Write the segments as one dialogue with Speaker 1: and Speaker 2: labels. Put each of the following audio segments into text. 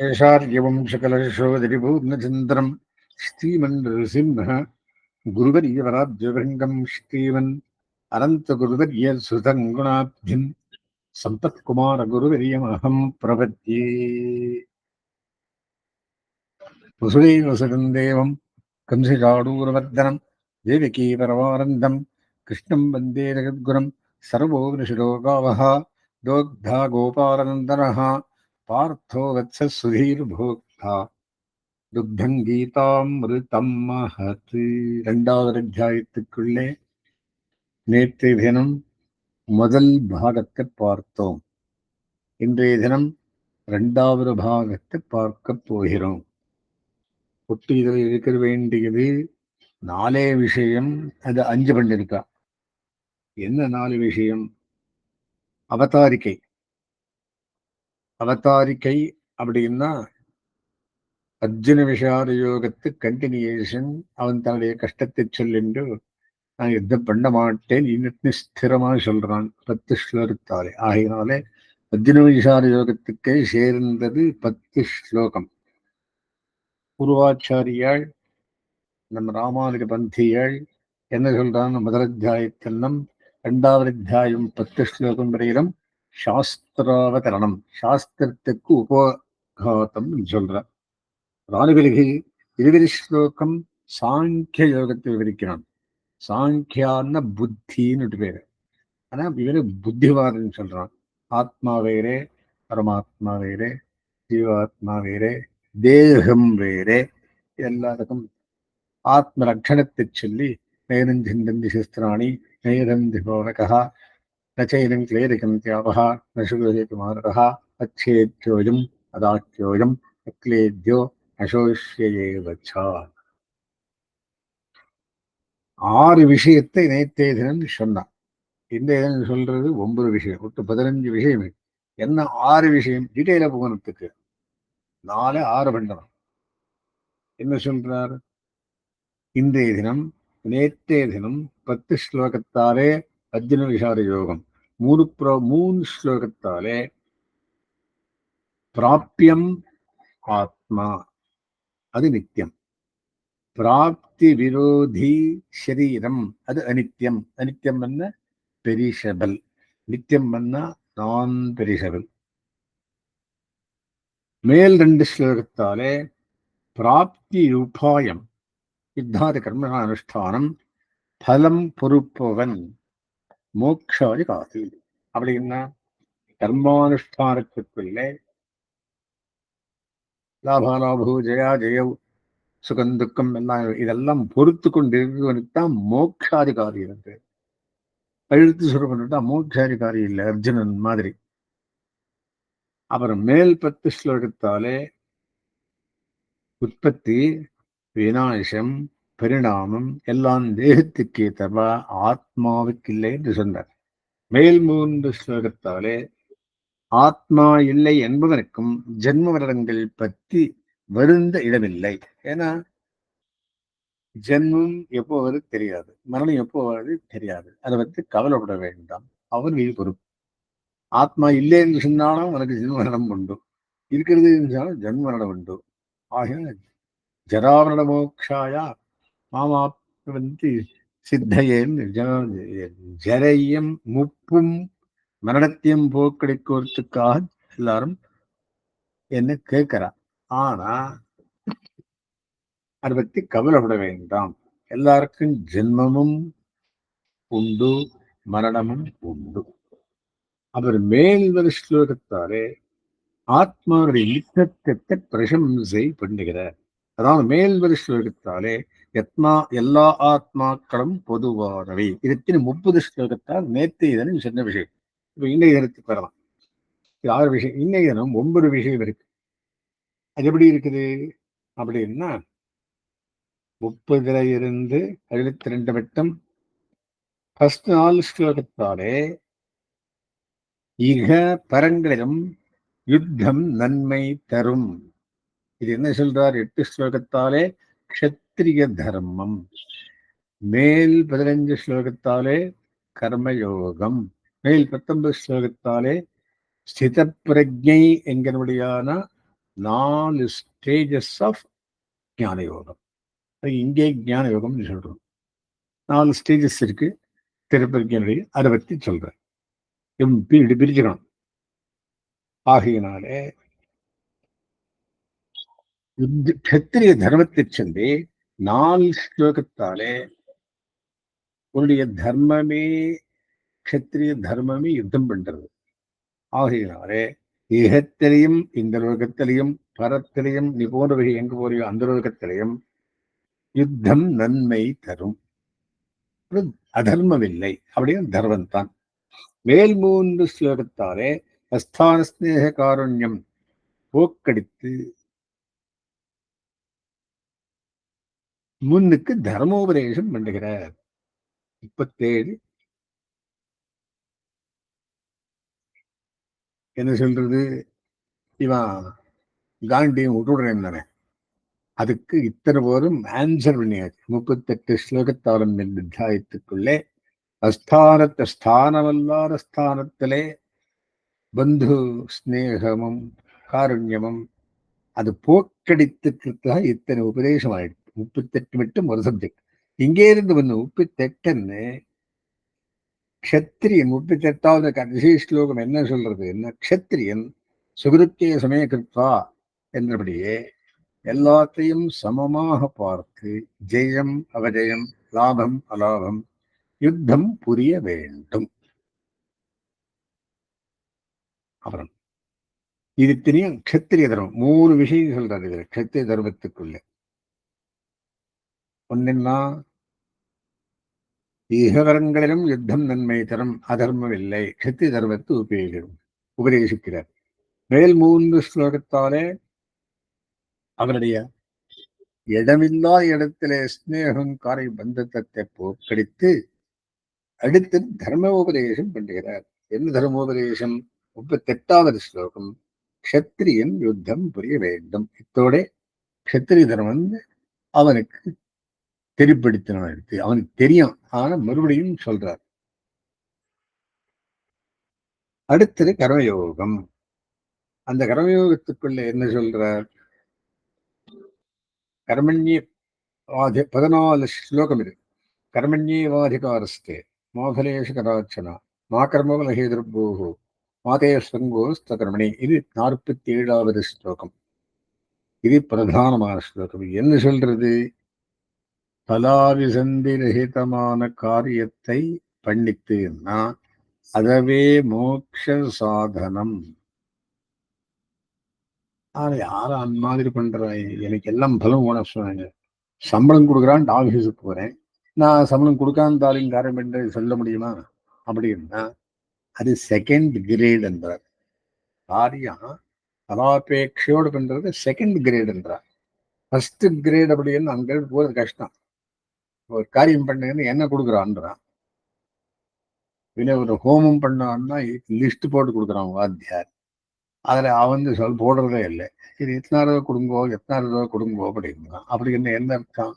Speaker 1: ஏஷார்யவம்சகலசோதரிபூர்ணச்சந்திரம் ஸ்ரீமன்நரசிம்ம குருவரியவராஜ்யவரங்கம் ஸ்ரீமன் அனந்தகுருவரியசுதங்குணாப்திம் சம்பத்குமாரகுருவரியமஹம் பிரபத்யே. வசுதேவசுதம் தேவம் கம்சகாடூரவர்தனம் தேவகீ பரமானந்தம் கிருஷ்ணம் வந்தே ஜகத்குரும் சர்வோபனிஷதோகாவஹ தோக்தா கோபாலநந்தனः பார்த்தோ வத்ச சுதீர்போக்தா துக்தம் கீதாமிருதம் மஹத். இரண்டாவது அத்தியாயத்துக்குள்ளே நேற்றைய தினம் முதல் பாகத்தை பார்த்தோம். இன்றைய தினம் இரண்டாவது பாகத்தை பார்க்க போகிறோம். ஒட்டி இதில் இருக்க வேண்டியது 4 விஷயம், அது 5 பண்ணிருக்கா. என்ன 4 விஷயம்? அவதாரிக்கை. அவதாரிக்கை அப்படின்னா அர்ஜுன விஷாத யோகத்து கண்டினியூஷன். அவன் தன்னுடைய கஷ்டத்தை சொல்லின்று நான் யுத்தம் பண்ண மாட்டேன் இன்னும் ஸ்திரமா சொல்றான் 10 ஸ்லோகத்தாலே. ஆகையினாலே அர்ஜுன விஷாத யோகத்துக்கே சேர்ந்தது 10 ஸ்லோகம். பூர்வாச்சாரியாள் நம்ம ராமானுஜ பந்தியாள் என்ன சொல்றான்? முதல் அத்தியாயத்தெல்லாம் 2வது அத்தியாயம் 10 ஸ்லோகம் வரையிலும் சாஸ்திராவதரணம், சாஸ்திரத்துக்கு உபகாத்தம் சொல்றார். ராணுவிலகி 20 ஸ்லோகம் சாங்கிய யோகத்தை விவரிக்கிறான். சாங்கியான புத்தின்னு பேரு. ஆனா இவரு புத்திவாதம் சொல்றான். ஆத்மா வேறே, பரமாத்மா வேறே, ஜீவாத்மா வேறே, தேகம் வேறே. எல்லாருக்கும் ஆத்ம லட்சணத்தை சொல்லி நைரஞ்சிந்தந்தி சஸ்திராணி நைரந்தி போனகா நச்சைனம் கிளேரிகம் தியாபகா நசுகுமாரகா அச்சேத்யோஜம் அதாக்கியோஜம் அக்லேத்யோ அசோஷ்யேவச்சா. 6 விஷயத்தை நேற்றைய தினம் சொன்னான். இந்த தினம் சொல்றது 9 விஷயம், ஒட்டு 15 விஷயம். என்ன 6 விஷயம்? டீட்டெயிலா போகணுத்துக்கு 4 6 பண்ணணும். என்ன சொல்றார்? இன்றைய தினம் நேற்றைய தினம் 10 ஸ்லோகத்தாலே அர்ஜுன விஷாத யோகம், 3 ஸ்லோகத்தாலே பிராப்தியம் ஆத்மா, அது நித்தியம். பிராப்தி விரோதி சரீரம், அது அனித்யம். அனித்யம் என்ன? பெரிஷபிள். நித்தியம் என்ன? நான் பெரிஷபிள். மேல் 2 ஸ்லோகத்தாலே பிராப்தி உபாயம், யுத்தாதி கர்ம அனுஷ்டானம், பலம் பொறுப்பவன், மோக்ஷாதி காதி. அப்படின்னா கர்மானுஷ்டானத்துக்குள்ளே லாபாலாபு ஜெயா ஜெயவ் சுகம் துக்கம் எல்லாம் இதெல்லாம் பொறுத்து கொண்டு இருக்கிறவனுக்குத்தான் மோக்ஷாதிகாரி இருக்கு. அழுத்து சொல்ல மோக்ஷாதிகாரி இல்லை, அர்ஜுனன் மாதிரி. அப்புறம் மேல் 10 ஸ்லோகத்தாலே உற்பத்தி, விநாசம், பரிணாமம் எல்லாம் தேகத்துக்கு ஏற்றவா, ஆத்மாவுக்கு இல்லை என்று சொன்னார். மேல் 3 ஸ்லோகத்தாலே ஆத்மா இல்லை என்பவனுக்கும் ஜென்ம மரணங்கள் பற்றி வருந்த இடமில்லை. ஏன்னா ஜென்மம் எப்போ வருது தெரியாது, மரணம் எப்போ வருது தெரியாது, அதை பற்றி கவலைப்பட வேண்டாம், அவன் மீது பொறுப்பு. ஆத்மா இல்லை என்று சொன்னாலும் உனக்கு ஜென்ம மரணம் உண்டு, இருக்கிறது என்றாலும் ஜென்ம மரணம் உண்டு. ஆகிய ஜராமரண மோக்ஷாயா மாமாப்தி சித்தையேன். ஜரையும் முப்பும் மரணத்தையும் போக்கடிக்கிறதுக்காக எல்லாரும் என்ன கேட்கிறா. ஆனா அதை பத்தி கவலைப்பட வேண்டாம், எல்லாருக்கும் ஜென்மமும் உண்டு, மரணமும் உண்டு. அவர் மேல்வர ஸ்லோகத்தாலே ஆத்மாவுடைய யுத்தத்தை பிரசம்சை பண்ணுகிறார். அதாவது மேல்வர ஸ்லோகத்தாலே எல்லா ஆத்மாக்களும் பொதுவானவை. இதற்கு 30 ஸ்லோகத்தால் நேற்று இதனும் சொன்ன விஷயம். இப்ப இன்னைய தினத்துக்கு வரலாம். 6 விஷயம். இன்னைய தினம் 9 விஷயம் இருக்கு. அது எப்படி இருக்குது அப்படின்னா 30 இருந்து 72 வட்டம் ஃபர்ஸ்ட் 4 ஸ்லோகத்தாலே இக பரங்களிலும் யுத்தம் நன்மை தரும். இது என்ன சொல்றார்? 8 ஸ்லோகத்தாலே க்ஷத்ரிய தர்மம், மேல் 15 ஸ்லோகத்தாலே கர்மயோகம், மேல் 19 ஸ்லோகத்தாலே ஸ்தித பிரஜை என்கிறபடியான 4 ஸ்டேஜஸ் ஆஃப் ஞான யோகம். இங்கே ஞான யோகம்னு சொல்றோம். 4 ஸ்டேஜஸ் இருக்கு திருப்பதியினுடைய. அதை பற்றி சொல்றேன். இப்படி பிரிச்சுக்கணும். ஆகையினாலே கத்திரிய தர்மத்தை சென்று 4 ஸ்லோகத்தாலே உன்னுடைய தர்மமே, கத்திரிய தர்மமே யுத்தம் பண்றது. ஆகையினாலே இகத்திலையும் இந்த லோகத்திலையும் பரத்திலையும் நீ போன்றவை எங்க போறியோ அந்த லோகத்திலையும் யுத்தம் நன்மை தரும், அதர்மம் இல்லை, அப்படின்னு தர்மம் தான். மேல் 3 ஸ்லோகத்தாலே அஸ்தான ஸ்நேக காருண்யம் போக்கடித்து முன்னுக்கு தர்மோபதேசம் பண்ணுகிறார். 37 என்ன சொல்றது, இவன் காண்டியும் விட்டுடுறேன் தானே, அதுக்கு இத்தனை போரும் ஆன்சர் பண்ணியாச்சு. 38 ஸ்லோகத்தாலும் அத்தியாயத்துக்குள்ளே அஸ்தானத்தை ஸ்தானமல்லாத ஸ்தானத்திலே பந்து ஸ்நேகமும் காருண்யமும் அது போக்கடித்துக்கிறதுக்காக இத்தனை உபதேசம் ஆயிடுச்சு. 38 மட்டும் ஒரு சப்ஜெக்ட். இங்கே இருந்து வந்து 38ன்னு க்ஷத்திரியன் 38வது கடைசி ஸ்லோகம் என்ன சொல்றது, என்ன க்ஷத்திரியன் சுகிருத்திய சமயகிருத்வா என்றபடியே எல்லாத்தையும் சமமாக பார்த்து ஜெயம் அவஜயம் லாபம் அலாபம் யுத்தம் புரிய வேண்டும். அப்புறம் இது தெரியும் க்ஷத்திரிய தர்மம். 3 விஷயம் சொல்றாரு இதுல க்ஷத்திரிய தர்மத்துக்குள்ள. ஒன்னென்னா இகவரங்களிலும் யுத்தம் நன்மை தரும், அதர்மம் இல்லை, க்ஷத்திரிய தர்மத்தை உபதேசிக்கிறார். மேல் 3 ஸ்லோகத்தாலே அவருடைய இடமில்லா இடத்திலே ஸ்நேகங்காரை பந்தத்தை போக்கடித்து அடுத்து தர்மோபதேசம் பண்ணுகிறார். என்ன தர்மோபதேசம்? 38வது ஸ்லோகம் க்ஷத்திரியன் யுத்தம் புரிய வேண்டும். இத்தோட க்ஷத்திரிய தர்மம் அவனுக்கு தெரிப்படுத்தினான். அவனுக்கு தெரியும், ஆனா மறுபடியும் சொல்றார். அடுத்தது கர்மயோகம். அந்த கர்மயோகத்துக்குள்ள என்ன சொல்றார்? கர்மண்ய 14 ஸ்லோகம் இருக்கு. கர்மண்யேவாதிகாரஸ்தே மாஃபலேஷு கதாச்சனா மா கர்மபல ஹேதுர்பூஹு மாதே சங்கோஸ்த கர்மணி. இது 47வது ஸ்லோகம். இது பிரதானமான ஸ்லோகம். என்ன சொல்றது? பலாவிசந்தி ரஹிதமான காரியத்தை பண்ணித்துன்னா அதவே மோட்ச சாதனம். யாரும் அந்த மாதிரி பண்றாங்க, எனக்கு எல்லாம் பலம் போன சொன்னாங்க. சம்பளம் கொடுக்குறான், ஆபீஸுக்கு போறேன், நான் சம்பளம் கொடுக்காம தாலின் காரியம் என்று சொல்ல முடியுமா? அப்படின்னா அது செகண்ட் கிரேட் என்றார். காரியம் பலாபேட்சையோடு பண்றது செகண்ட் கிரேட் என்றார். ஃபர்ஸ்ட் கிரேட் அப்படின்னு அங்க போறது கஷ்டம். ஒரு காரியம் பண்ணுன்னு என்ன கொடுக்குறான்றான். ஒரு ஹோமம் பண்ணான்னா லிஸ்ட் போட்டு கொடுக்குறான் வாத்தியார். அதுல அவன் சொல் போடுறதே இல்லை. இது எத்தனாயிரம் ரூபா கொடுங்கோ, எத்தனாயிரம் ரூபா கொடுங்கோ அப்படிங்கிறான். அப்படி என்ன அர்த்தம்?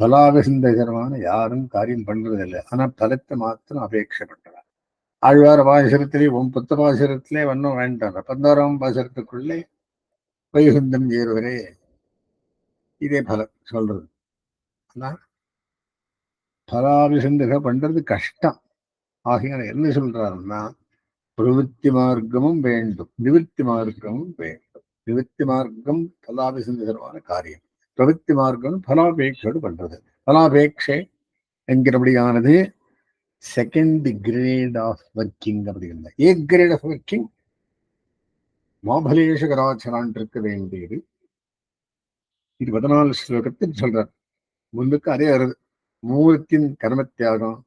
Speaker 1: பலாவிசந்தகரமான யாரும் காரியம் பண்றது இல்லை, ஆனா பலத்தை மாத்திரம் அபேட்சை பண்றான். ஆழ்வார பாசுரத்திலே 10 பாசுரத்திலே ஒன்னும் வேண்டாம், 16ஆம் பாசுரத்துக்குள்ளே வைகுந்தம் ஏறுவரே இதே பலம் சொல்றது. ஆனா பலாவிசந்தக பண்றது கஷ்டம். ஆகையால என்ன சொல்றாருன்னா பிரவೃತ್ತಿ மார்க்கமும் வேண்டும், நிவர்த்தி மார்க்கமும் வேண்டும். நிவர்த்தி மார்க்கம் பலாபிசந்தகரமான காரியம், பிரவೃತ್ತಿ மார்க்கம் பலாபேட்சோடு பண்றது. பலாபேட்சை என்கிறபடியானது செகண்ட் கிரேட் ஆஃப் ஒர்க்கிங். அப்படி இல்லை, ஏ கிரேட் ஆஃப் ஒர்க்கிங் மாபலேஷ கராச்சரான் இருக்க வேண்டியது. இது 14 ஸ்லோகத்தில் சொல்றார். முன்னுக்கு அதே வருது. மூலத்தின் கர்மத்தியாகம்,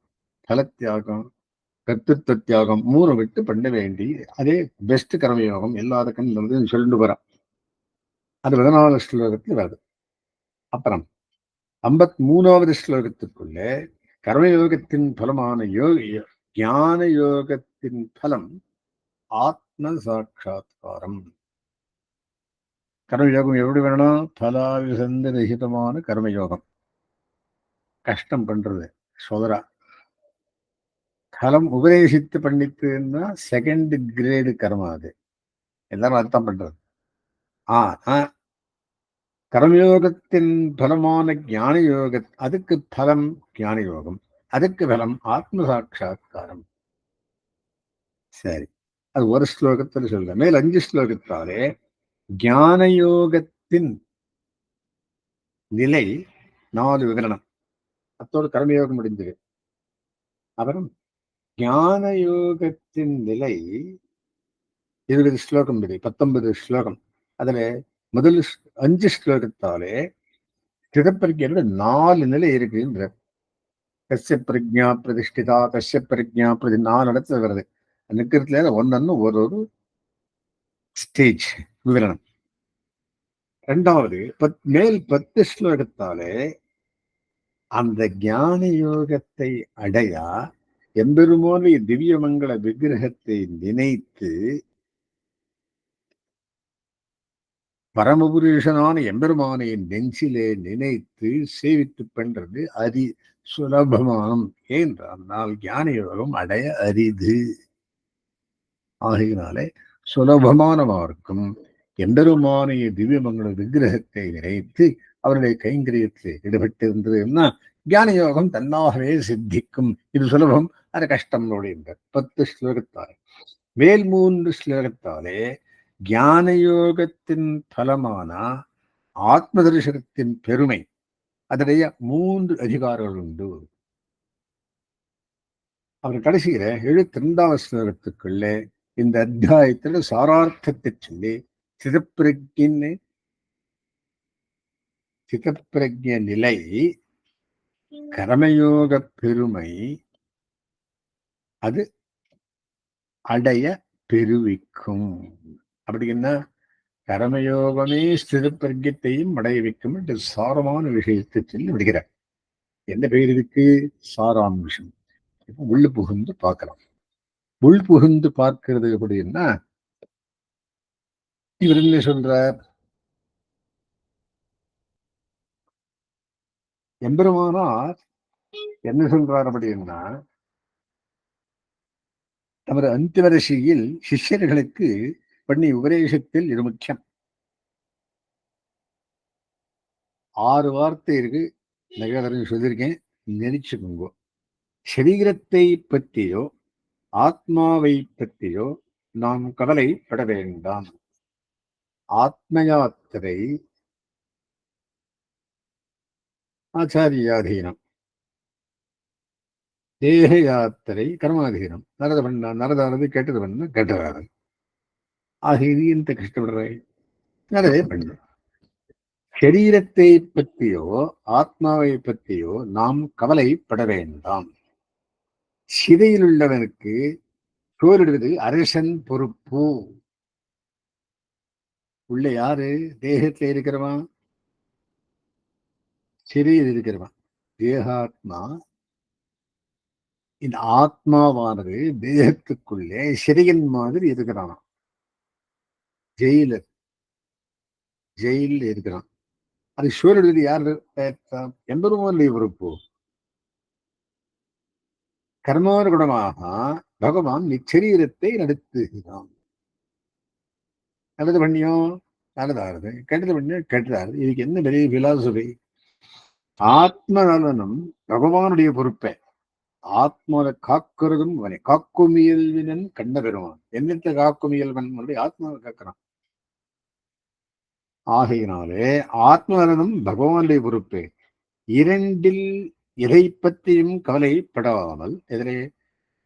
Speaker 1: பலத்தியாகம், கர்த்தத்துவ தியாகம் 3 விட்டு பண்ண வேண்டி அதே பெஸ்ட் கர்மயோகம் எல்லாருக்கும் சொல்லிட்டு வரான். அது 14 ஸ்லோகத்தில் வருது. அப்புறம் 53வது ஸ்லோகத்துக்குள்ளே கர்மயோகத்தின் பலமான ஞான யோகத்தின் பலம் ஆத்ம சாட்சா்காரம். கர்மயோகம் எப்படி வேணும்? பலாவிசந்த ரஹிதமான கர்மயோகம். கஷ்டம் பண்றது சோதரா. பலம் உபதேசித்து பண்ணிட்டுன்னா செகண்ட் கிரேடு கர்மம். அது எல்லாரும் அர்த்தம் பண்றது. ஆனா கர்மயோகத்தின் பலமான ஞான யோக, அதுக்கு பலம் ஞான யோகம், அதுக்கு பலம் ஆத்ம சாட்சா்காரம். சரி, அது ஒரு ஸ்லோகத்தில் சொல்ற. மேல் 5 ஸ்லோகத்தாலே ஞான யோகத்தின் நிலை 4 விவரணம். அத்தோடு கர்மயோகம் முடிந்தது. அப்புறம் ஞான யோகத்தின் நிலை 20 ஸ்லோகம் இது, 19 ஸ்லோகம். அதுல முதல் 5 ஸ்லோகத்தாலே சிதப்பிரஜையோட 4 நிலை இருக்குன்ற. கஸ்ய பிரஜா பிரதிஷ்டிதா, கஸ்ய பிரஜா பிரதி 4 இடத்துல வருது. நிக்கிறதுல ஒன்னு ஒரு ஸ்டேஜ் விவரணம். இரண்டாவது மேல் 10 ஸ்லோகத்தாலே அந்த ஞான யோகத்தை அடையா எம்பெருமானுடைய திவ்யமங்கள விக்கிரகத்தை நினைத்து பரமபுருஷனான எம்பெருமானை நெஞ்சிலே நினைத்து சேவித்து பண்றது அரி சுலபமானம். ஏனென்றால் ஞான யோகம் அடைய அரிது. ஆகையினாலே சுலபமானவாருக்கும் எம்பெருமானைய திவ்யமங்கள விக்கிரகத்தை நினைத்து அவருடைய கைங்கரியத்தில் ஈடுபட்டிருந்ததுன்னா ஞான யோகம் தன்னாகவே சித்திக்கும். இது சுலபம், அது கஷ்டம் அப்படின்ற 10 ஸ்லோகத்தாலே. மேல் 3 ஸ்லோகத்தாலே ஞான யோகத்தின் பலமான ஆத்ம தரிசனத்தின் பெருமை, அதனுடைய 3 அதிகாரங்கள் உண்டு. அவர் கடைசியில 72வது ஸ்லோகத்துக்குள்ளே இந்த அத்தியாயத்துல சாரார்த்தத்தை சொல்லி சிதப்பிரஜ நிலை, கர்மயோக பெருமை அது அடைய பெருவிக்கும். அப்படின்னா கர்மயோகமே ஸ்திதப்பிரஜத்தையும் அடைய வைக்கும் என்று சாரமான விஷயத்தை சொல்லி விடுகிறார். என்ன பெயர் இதுக்கு? சாராம்சம். உள்ள புகுந்து பார்க்கலாம். உள் புகுந்து பார்க்கிறது அப்படின்னா இவர் என்ன சொல்றார்? எம்பெருமானார் என்ன சொல்றார் அப்படின்னா, நமது அந்திவரிசையில் சிஷ்யர்களுக்கு பண்ணி உபதேசத்தில் இது முக்கியம். 6 வார்த்தை இருக்கு, நிறைய தடவை சொல்லியிருக்கேன், நினைச்சுக்கோங்க. சரீரத்தை பற்றியோ ஆத்மாவை பற்றியோ நாம் கவலைப்பட வேண்டாம். ஆத்ம யாத்திரை ஆச்சாரியாதீனம், தேக யாத்திரை கர்மாதீனம். நல்லது பண்ணா நல்லதானது, கெட்டது பண்ணா கெட்டதானது. ஆகிய இது இந்த கஷ்டப்படுறேன், நல்லதே பண்ணு. சரீரத்தை பற்றியோ ஆத்மாவை பற்றியோ நாம் கவலைப்பட வேண்டாம். சிறையில் உள்ளவனுக்கு சோறிடுவது அரசன் பொறுப்பு. உள்ள யாரு? தேகத்துல இருக்கிறவன், சிறையில் இருக்கிறவன் தேகாத்மா. இந்த ஆத்மாவானது தேகத்துக்குள்ளே சிறையின் மாதிரி இருக்கிறான். ஜெயில இருக்கிறான். அது சோறிடுவது யாரு? எம்பெருமானுடைய பொறுப்பு. கர்மானுகுணமாக பகவான் நிச்சரீரத்தை நடத்துகிறான். நல்லது பண்ணியோ நல்லதாகுது, கெட்டது பண்ணியோ கெட்டதாகுது. இதுக்கு என்ன பெரிய பிலாசபி? ஆத்ம நலனும் பகவானுடைய பொறுப்பை. ஆத்மாவை காக்கிறதும் அவனை. காக்கும் இயல்பினன் கண்ட பெறுவான். என்னத்தை காக்கும் இயல்பன்? ஆத்மாவை காக்கிறான். ஆகையினாலே ஆத்ம நலனும் பகவானுடைய பொறுப்பே. இரண்டில் எதை பற்றியும் கவலைப்படாமல், எதிரே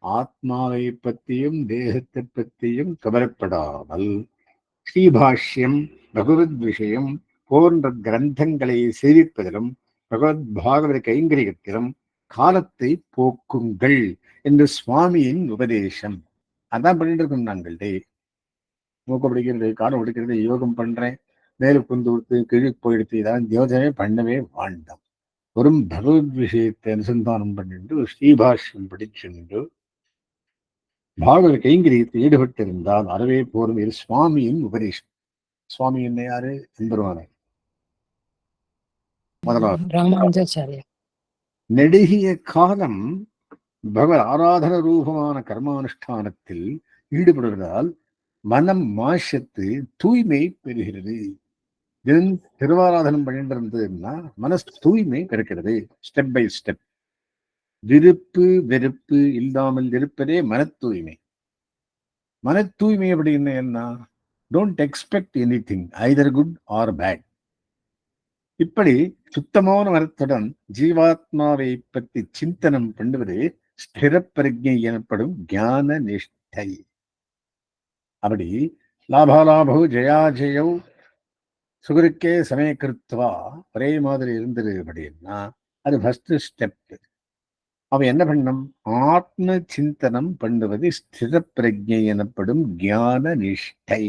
Speaker 1: ஆத்மாவை பற்றியும் தேகத்தை பற்றியும் கவலைப்படாமல் ஸ்ரீபாஷ்யம், பகவத் விஷயம் போன்ற கிரந்தங்களை சேவிப்பதிலும் பகவத் பாகவத கைங்கரியத்திலும் காலத்தை போக்குங்கள் என்று சுவாமியின் உபதேசம். அதான் பண்ணிட்டு இருக்கோம் நாங்கள். மூக்க பிடிக்கிறது, காலம் பிடிக்கிறது, யோகம் பண்றேன், மேலு குந்து கொடுத்து கீழே போயிடுத்து, இதான் யோஜனை பண்ணவே வேண்டாம். வெறும் பகவத் விஷயத்தை அனுசந்தானம் பண்ணிட்டு ஸ்ரீபாஷ்யம் படிச்சுண்டு பாகவத கைங்கரியத்தை ஈடுபட்டிருந்தால் அறவே போரும். இது சுவாமியின் உபதேசம். சுவாமி என்ன யாரு? எம்பெருமானார். முதலாவது நெடுகிய காலம் பகவத் ஆராதன ரூபமான கர்மானுஷ்டானத்தில் ஈடுபடுவதால் மனம் மாசத்து தூய்மை பெறுகிறது. தினம் திருவாராதனம் பண்ணிட்டு இருந்ததுன்னா மனசு தூய்மை கிடைக்கிறது. Step by step. விருப்பு வெறுப்பு இல்லாமல் இருப்பதே மன தூய்மை. மன தூய்மை அப்படின்னு என்ன? Don't expect anything, either good or bad. இப்படி சுத்தமான மனத்துடன் ஜீவாத்மாவை பற்றி சிந்தனம் பண்ணுவது ஸ்திர பிரஜை எனப்படும் ஞான நிஷ்டை. அப்படி லாபாலாபோ ஜெயாஜெயோ சுகருக்கே சமயக்கிருத்துவா ஒரே மாதிரி இருந்தது அப்படின்னா அது ஃபர்ஸ்ட் ஸ்டெப். அவன் என்ன பண்ணும்? ஆத்ம சிந்தனம் பண்ணுவது ஸ்திர பிரஜை எனப்படும் ஞான நிஷ்டை.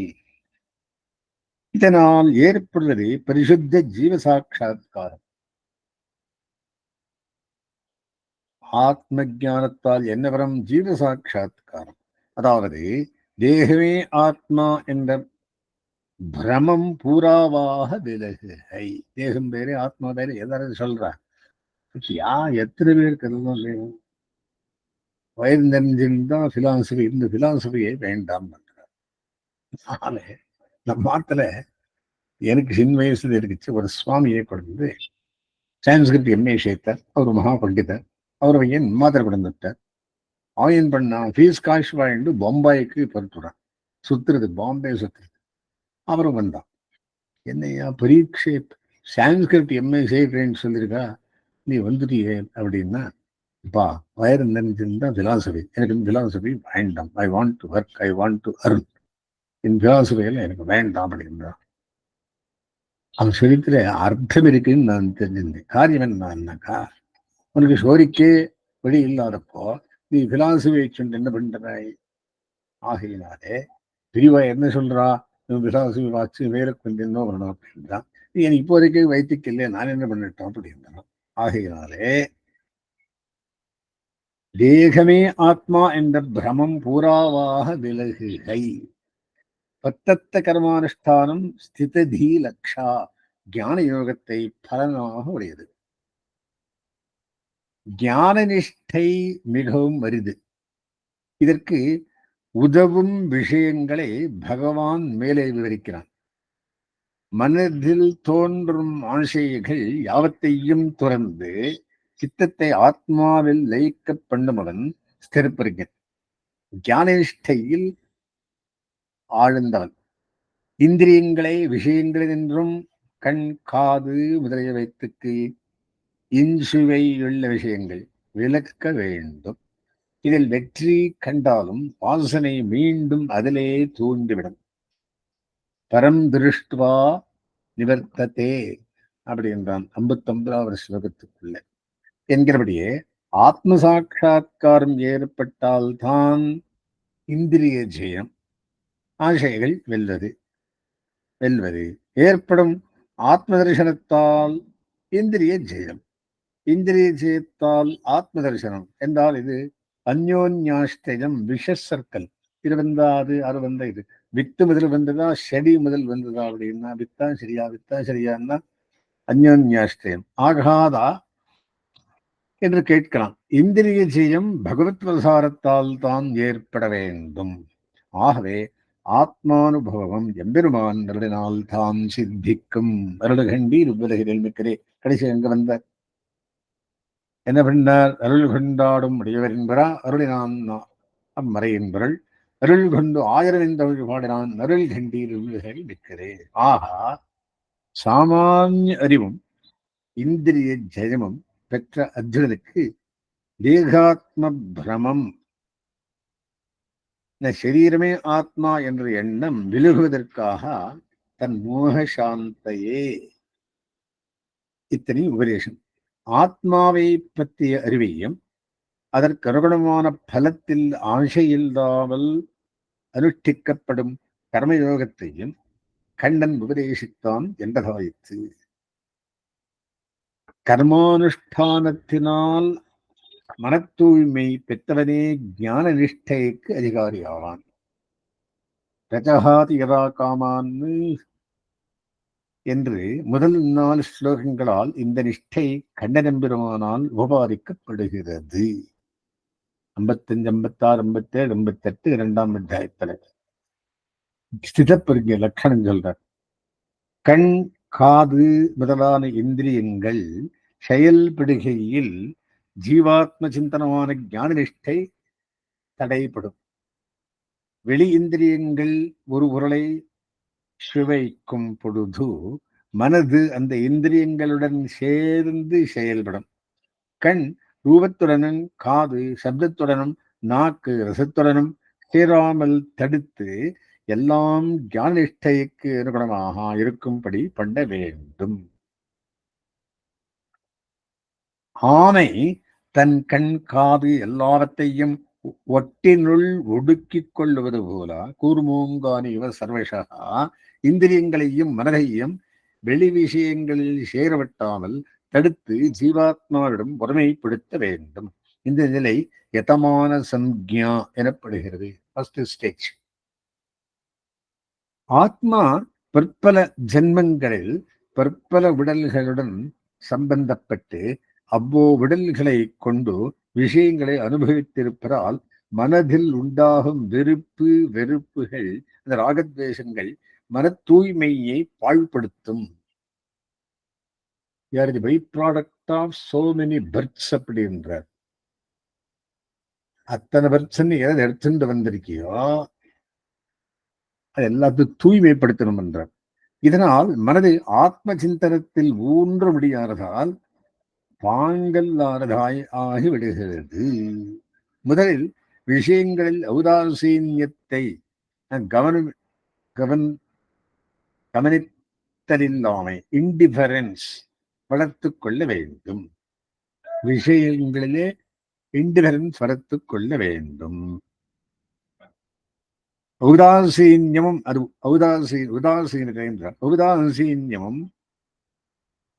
Speaker 1: இதனால் ஏற்படுவது பரிசுத்த ஜீவ சாட்சா்காரம். ஆத்ம ஞானத்தால் என்ன வரும்? ஜீவ சாட்சா்காரம். அதாவது தேகமே ஆத்மா என்ற பிரமம் பூராவாக விலகுகை. தேகம் பேரு ஆத்மா பேரு எல்லாரும் சொல்றா. எத்தனை பேருக்கு அதுதான் வேணும்? வயது தெரிஞ்சிருந்தா பிலாசபி, இந்த பிலாசபியே வேண்டாம். நம்ம மாத்துல எனக்கு சின்ன வயசுல இருக்குச்சு. ஒரு சுவாமியை கொண்டு சான்ஸ்கிரிட் எம்ஏ சேர்த்தார். அவர் மகா பண்டிதர். அவர் பையன் மாத்திரை கொடுத்துட்டார். ஆயின் பண்ணா ஃபீஸ் காசு வாங்கிட்டு பம்பாய்க்கு பருத்துறான். சுத்துறது, பாம்பே சுத்துறது. அவரும் வந்தான். என்னையா பரீட்சை சான்ஸ்கிரிட் எம்ஏ செய்கிறேன்னு சொல்லியிருக்கா, நீ வந்துட்டியே அப்படின்னா, பா வயறு நினைஞ்சிருந்தா பிலாசபி, எனக்கு பிலாசபி வேண்டாம். I want to work, I want to earn. என் பிலாசபியில எனக்கு வேண்டாம் அப்படின்றான். அவன் சொல்லித்துல அர்த்தம் இருக்குன்னு நான் தெரிஞ்சிருந்தேன். காரியம் என்னன்னாக்கா, உனக்கு சோரிக்கே வழி இல்லாதப்போ நீ பிலாசபியை சொன்ன என்ன பண்றாய்? ஆகையினாலே பிரிவா என்ன சொல்றா? பிலாசபி வாச்சு வேலை கொஞ்சம் வரணும் அப்படின்றான். எனக்கு இப்போதைக்கு வைத்திக்கு இல்லையா, நான் என்ன பண்ணிட்டோம் அப்படின்றான். ஆகையினாலே தேகமே ஆத்மா என்ற பிரமம் பூராவாக விலகுகை. பத்தத்த கர்மானுஷ்டானம் ஸ்திததி லக்ஷா ஞான யோகத்தை பலனாக உடையது. ஞான நிஷ்டை மிகவும் அரிது. இதற்கு உதவும் விஷயங்களை பகவான் மேலே விவரிக்கிறான். மனதில் தோன்றும் ஆசைகள் யாவத்தையும் துறந்து சித்தத்தை ஆத்மாவில் லயிக்க பண்ணுமவன் ஸ்திரப்பிரஜன், ஞான நிஷ்டையில் ஆழ்ந்தவன். இந்திரியங்களை விஷயங்களினின்றும் கண் காது முதலியவைத்துக்கு இன்சுவை உள்ள விஷயங்கள் விலக்க வேண்டும். இதில் வெற்றி கண்டாலும் வாசனை மீண்டும் அதிலே தூண்டிவிடும். பரம் திருஷ்டுவா நிவர்த்ததே அப்படின்றான் 59வது ஸ்லோகத்துக்குள்ள. என்கிறபடியே ஆத்ம சாட்சா்காரம் ஏற்பட்டால்தான் இந்திரிய ஜெயம், ஆசைகள் வெல்வது ஏற்படும். ஆத்ம தரிசனத்தால் இந்திரிய ஜெயம், இந்திரிய ஜெயத்தால் ஆத்ம தரிசனம் என்றால் இது அந்யோன்யாஷ்டயம் விஷ சர்க்கல். இது வந்தா அது வந்த இது வித்து முதல் வந்ததா செடி முதல் வந்ததா அப்படின்னா வித்தா சரியான்னா அந்யோன்யாஷ்டயம் ஆகாதா என்று கேட்கலாம். இந்திரிய ஜெயம் பகவத் பிரசாரத்தால் தான் ஏற்பட வேண்டும். ஆகவே ஆத்மானுபவம் எம்பெருமான் அருளினால் தான் சித்திக்கும். அருள்கண்டீர் உலகில் மிக்கரே. கடைசி எங்க வந்த என்ன பண்ணார்? அருள் கொண்டாடும் உடையவர் என்பரா அருளினான் அம்மறை என்பவர்கள் அருள் கொண்டு 1000 தமிழ் பாடினான் அருள் கண்டீர் உலகில் மிக்கரே. ஆகா, சாமானிய அறிவும் இந்திரிய ஜெயமும் பெற்ற அர்ஜுனனுக்கு தேகாத்ம பிரமம், இந்த சரீரமே ஆத்மா என்ற எண்ணம் விலகுவதற்காக தன் மோக சாந்தையே இத்தனை உபதேசம். ஆத்மாவை பற்றிய அறிவையும் அதற்கு அனுகுணமான பலத்தில் ஆசையில்லாமல் அனுஷ்டிக்கப்படும் கர்மயோகத்தையும் கண்ணன் உபதேசித்தான் என்றதாயிற்று. கர்மானுஷ்டானத்தினால் மன தூய்மை பெற்றவனே ஞான நிஷ்டைக்கு அதிகாரியாவான். ரஜகாதி யதா காமான்னு என்று முதல் 4 ஸ்லோகங்களால் இந்த நிஷ்டை கண்ணனெம்பெருமானால் உபபாதிக்கப்படுகிறது. 55, 56, 57, 58 2ஆம் அத்தியாயத்தில். ஸ்திதப்பிரஜ லட்சணம் சொல்றார். கண், காது முதலான இந்திரியங்கள் செயல்படுகையில் ஜீவாத்ம சிந்தனமான ஞான நிஷ்டை தடைப்படும். வெளி இந்திரியங்கள் ஒரு பொருளை சுவைக்கும் பொழுது மனது அந்த இந்திரியங்களுடன் சேர்ந்து செயல்படும். கண் ரூபத்துடனும், காது சப்தத்துடனும், நாக்கு ரசத்துடனும் சேராமல் தடுத்து எல்லாம் ஞான நிஷ்டைக்கு அனுகுணமாக இருக்கும்படி பண்ண வேண்டும். ஆனை தன் கண் காது எல்லாவற்றையும் ஒட்டினுள் ஒடுக்கிக் கொள்வது போல கூர்மூங்கானி இவர் சர்வசா இந்திரியங்களையும் மனதையும் வெளி விஷயங்களில் சேரவிட்டாமல் தடுத்து ஜீவாத்மாவிடம் ஒருமைப்படுத்த வேண்டும். இந்த நிலை யதமான சம்ஞா எனப்படுகிறது. First stage. ஆத்மா பற்பல ஜென்மங்களில் பற்பல உடல்களுடன் சம்பந்தப்பட்டு அவ்விடல்களை கொண்டு விஷயங்களை அனுபவித்திருப்பதால் மனதில் உண்டாகும் விருப்பு வெறுப்புகள், அந்த ராகத்வேஷங்கள் மன தூய்மையை பாழ்படுத்தும். யார் the by product of so many births அப்படின்றார். அத்தனை பர்த்ஸ் எதை எடுத்துட்டு வந்திருக்கியோ அது எல்லாத்தையும் தூய்மைப்படுத்தணும் என்றார். இதனால் மனது ஆத்ம சிந்தனத்தில் ஊன்ற முடியாததால் பாங்கல்லானதாய் ஆகிவிடுகிறது. முதலில் விஷயங்களில் ஔதாசீன்யத்தை கவனம் கவன் கவனித்தலில்லாமை இன்டிஃபரன்ஸ் வளர்த்து கொள்ள வேண்டும். விஷயங்களிலே இன்டிஃபரன்ஸ் வளர்த்து கொள்ள வேண்டும். ஔதாசீன்யமும் அது உதாசீனத்தை என்றார். ஔதாசீன்யமும்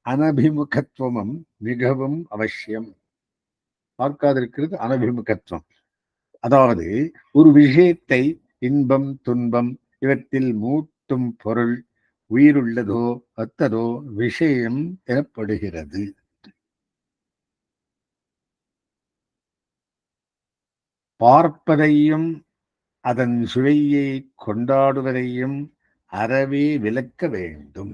Speaker 1: அனபிமுகத்துவமும் மிகவும் அவசியம். பார்க்காதிருக்கிறது அனபிமுகத்துவம். அதாவது ஒரு விஷயத்தை இன்பம் துன்பம் இவற்றில் மூட்டும் பொருள் உயிருள்ளதோ அத்ததோ விஷயம் எனப்படுகிறது. பார்ப்பதையும் அதன் சுவையை கொண்டாடுவதையும் அறவே விலக்க வேண்டும்.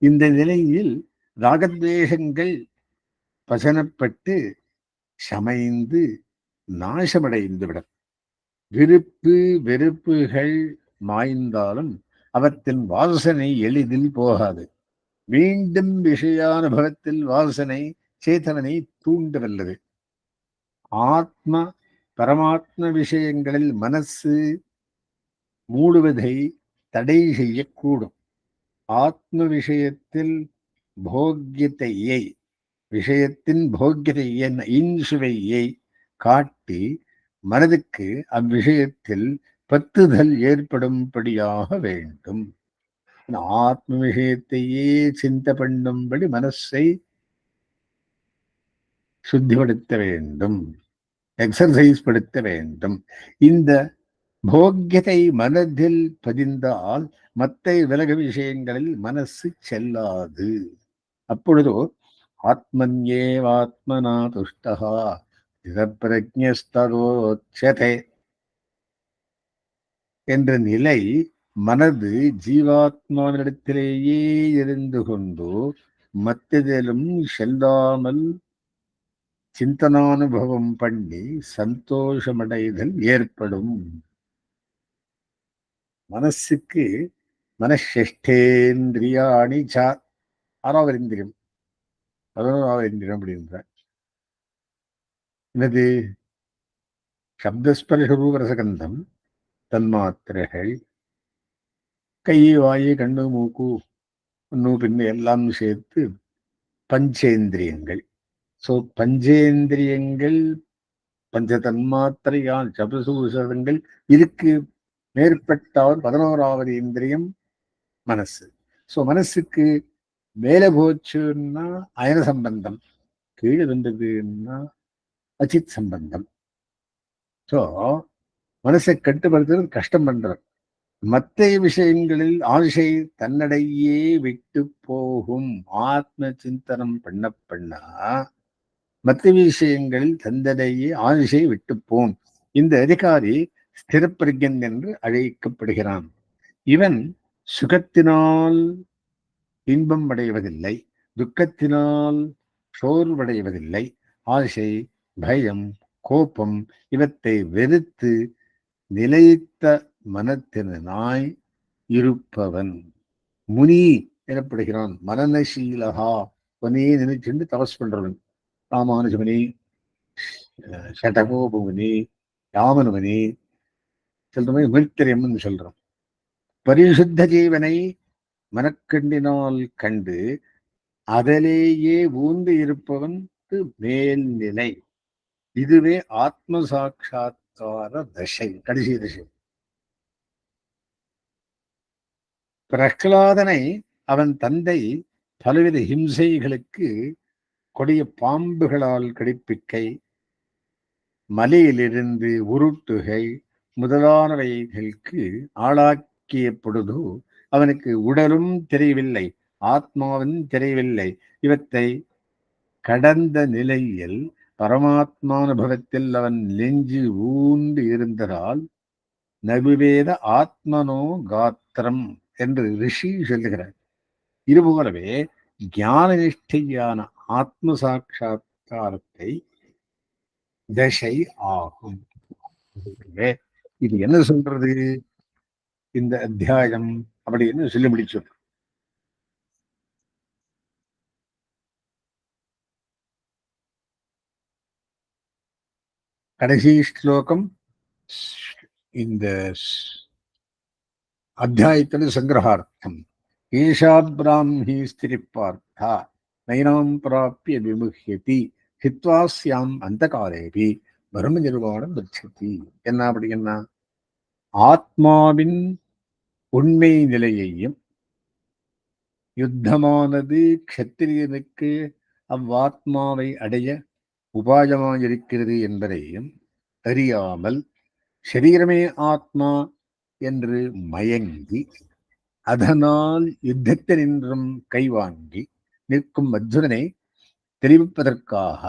Speaker 1: இந்த நிலையில் ராகத்வேஷங்கள் பசனப்பட்டு சமைந்து நாசமடைந்துவிடும். விருப்பு வெறுப்புகள் மாய்ந்தாலும் அவற்றின் வாசனை எளிதில் போகாது. மீண்டும் விஷயானுபவத்தில் வாசனை சேதனனை தூண்டவல்லது. ஆத்ம பரமாத்ம விஷயங்களில் மனசு மூடுவதை தடை செய்யக்கூடும். ஆத்ம விஷயத்தில் போக்கியத்தையை விஷயத்தின் போக்கியத்தையை இன்சுவையை காட்டி மனதுக்கு அவ்விஷயத்தில் பத்துதல் ஏற்படும்படியாக வேண்டும். ஆத்ம விஷயத்தையே சிந்த பண்ணும்படி மனசை சுத்திப்படுத்த வேண்டும், எக்ஸர்சைஸ் படுத்த வேண்டும். இந்த போக்கியத்தை மனதில் பதிந்தால் மற்ற விலக விஷயங்களில் மனசு செல்லாது. அப்பொழுதோ ஆத்மன்யேவாத்மனா துஷ்டஹா பிரஜ்ஞஸ்ததோச்யதே என்ற நிலை மனது ஜீவாத்மாவினிடத்திலேயே இருந்து கொண்டு மற்றதிலும் செல்லாமல் சிந்தனானுபவம் பண்ணி சந்தோஷமடைதல் ஏற்படும். மனசுக்கு மனசிஷ்டேந்திரியாணி ஆறாவது இந்திரியம் 11வது இந்திரியம் அப்படின்ற என்னது? சப்தஸ்பர்ஷ ரூபரசகந்தம் தன்மாத்திரைகள், கை வாயு கண்ணு மூக்கு இன்னும் பின்ன எல்லாம் சேர்த்து பஞ்சேந்திரியங்கள். ஸோ பஞ்சேந்திரியங்கள் பஞ்ச தன்மாத்திரையால் சப்தசூசகங்கள் இதுக்கு மேற்பட்டால் 11வது இந்திரியம் மனசு. ஸோ மனசுக்கு மேலே போச்சுன்னா அயன சம்பந்தம், கீழே வந்ததுன்னா அச்சித் சம்பந்தம். ஸோ மனசை கட்டுப்படுத்துறது கஷ்டம் பண்றது. மற்ற விஷயங்களில் ஆசை தன்னடையே விட்டு போகும். ஆத்ம சிந்தனம் பண்ணா மற்ற விஷயங்களில் தந்தடையே ஆசை விட்டு போம். இந்த அதிகாரி ஸ்திரப்பிரஜன் என்று அழைக்கப்படுகிறான். இவன் சுகத்தினால் இன்பம் அடைவதில்லை, துக்கத்தினால் சோர்வடைவதில்லை. ஆசை, பயம், கோபம் இவற்றை வெறுத்து நிலைத்த மனத்தினாய் இருப்பவன் முனி எனப்படுகிறான். மனநசீலகா, உன்னையே நினைச்சுண்டு தபஸ் பண்றவன். ராமானுஜமுனி, சடகோபமுனி, ராமனுமணி சொல்ற மாதிரி மைத்திரியம்னு சொல்றோம். பரிசுத்த ஜீவனை மனக்கண்டினால் கண்டு அதிலேயே ஊந்து இருப்பவன் மேல்நிலை. இதுவே ஆத்ம சாட்சா்கார தசை, கடைசி தசை. பிரகலாதனை அவன் தந்தை பலவித ஹிம்சைகளுக்கு கொடிய பாம்புகளால் கடிப்பிக்கை, மலையிலிருந்து உருட்டுகை முதலானவைகளுக்கு ஆளாக்கிய பொழுது அவனுக்கு உடலும் தெரியவில்லை, ஆத்மாவும் தெரியவில்லை. இவற்றை கடந்த நிலையில் பரமாத்மானுபவத்தில் அவன் நெஞ்சு ஊண்டு இருந்ததால் நகுவேத ஆத்மனோ காத்திரம் என்று ரிஷி சொல்லுகிறார். இதுபோலவே ஞான நிஷ்டையான ஆத்ம சாட்சா்காரத்தை தசை ஆகும். இது என்ன சொல்றது இந்த அத்தியாயம் அப்படின்னு சொல்லி முடிச்சோம். கடைசி ஸ்லோகம் இந்த அத்தியாயத்தின் சங்கிரகார்த்தம். ஏஷா பிராமி ஸ்திரி பார்த்தா நைனாம் பிராப்பிய விமுஹ்யதி ஹித்வாஸ்யாம் அந்த காலேபி பிரம்ம நிர்வாணம் கச்சதி. என்ன அப்படி என்ன? ஆத்மாவின் உண்மை நிலையையும் யுத்தமானது க்ஷத்திரியனுக்கு அவ்வாத்மாவை அடைய உபாயமாயிருக்கிறது என்பதையும் அறியாமல் சரீரமே ஆத்மா என்று மயங்கி அதனால் யுத்தத்தினின்றும் கைவாங்கி நிற்கும் அர்ஜுனனை தெரிவிப்பதற்காக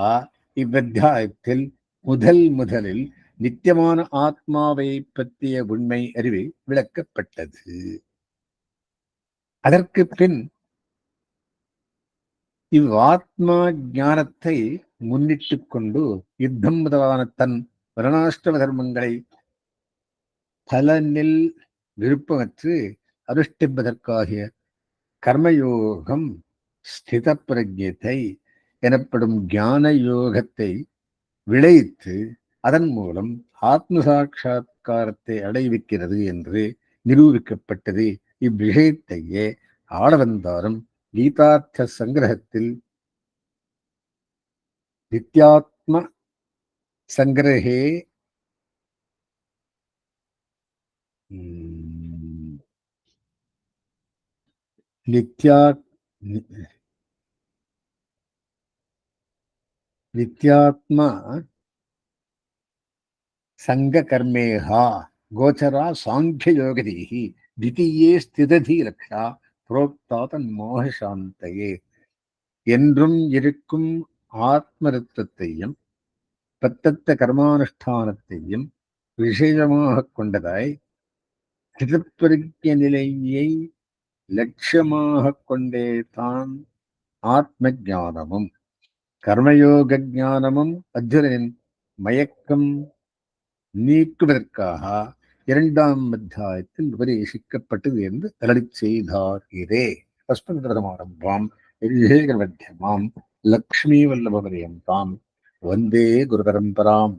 Speaker 1: இவ்வத்தியாயத்தில் முதலில் நித்தியமான ஆத்மாவை பற்றிய உண்மை அறிவு விளக்கப்பட்டது. அதற்கு பின் இவ்வாத்மா ஞானத்தை முன்னிட்டு கொண்டு யுத்தம் முதலான தன் வர்ணாஷ்டம தர்மங்களை பலனில் விருப்பமற்று அனுஷ்டிப்பதற்காகிய கர்மயோகம் ஸ்தித பிரஜத்தை எனப்படும் ஞான யோகத்தை விளைத்து அதன் மூலம் ஆத்ம சாட்சா்காரத்தை அடைவிக்கிறது என்று நிரூபிக்கப்பட்டது. இவ்விஷயத்தையே ஆளவந்தாரும் கீதார்த்த சங்கிரகத்தில் நித்யாத்ம சங்கிரகே நித்யாத்மா சங்ககர்மேஹா கோச்சரா சாங்கியயோகதீஹி தித்தியே ஸ்திததி ரக்ஷா புரோக்தா தன் மோகசாந்தையே. என்றும் இருக்கும் ஆத்மரத்தத்தையும் பிரத்தத்த கர்மானுஷ்டானத்தையும் விஷயமாக கொண்டதாய் ஸ்திதப்பிரஜ்ய நிலையை லட்சியமாக கொண்டே தான் ஆத்ம ஞானமும் கர்மயோக ஞானமும் அர்ஜுனனின் மயக்கம் நீக்குவதற்காக இரண்டாம் அத்தியாயத்தில் உபதேசிக்கப்பட்டது என்று அருளி செய்தார்களே. அஸ்மத்ரதமாரம்பாம் மத்தியமாம் லக்ஷ்மீ வல்லபபரியந்தாம் வந்தே குரு பரம்பராம்.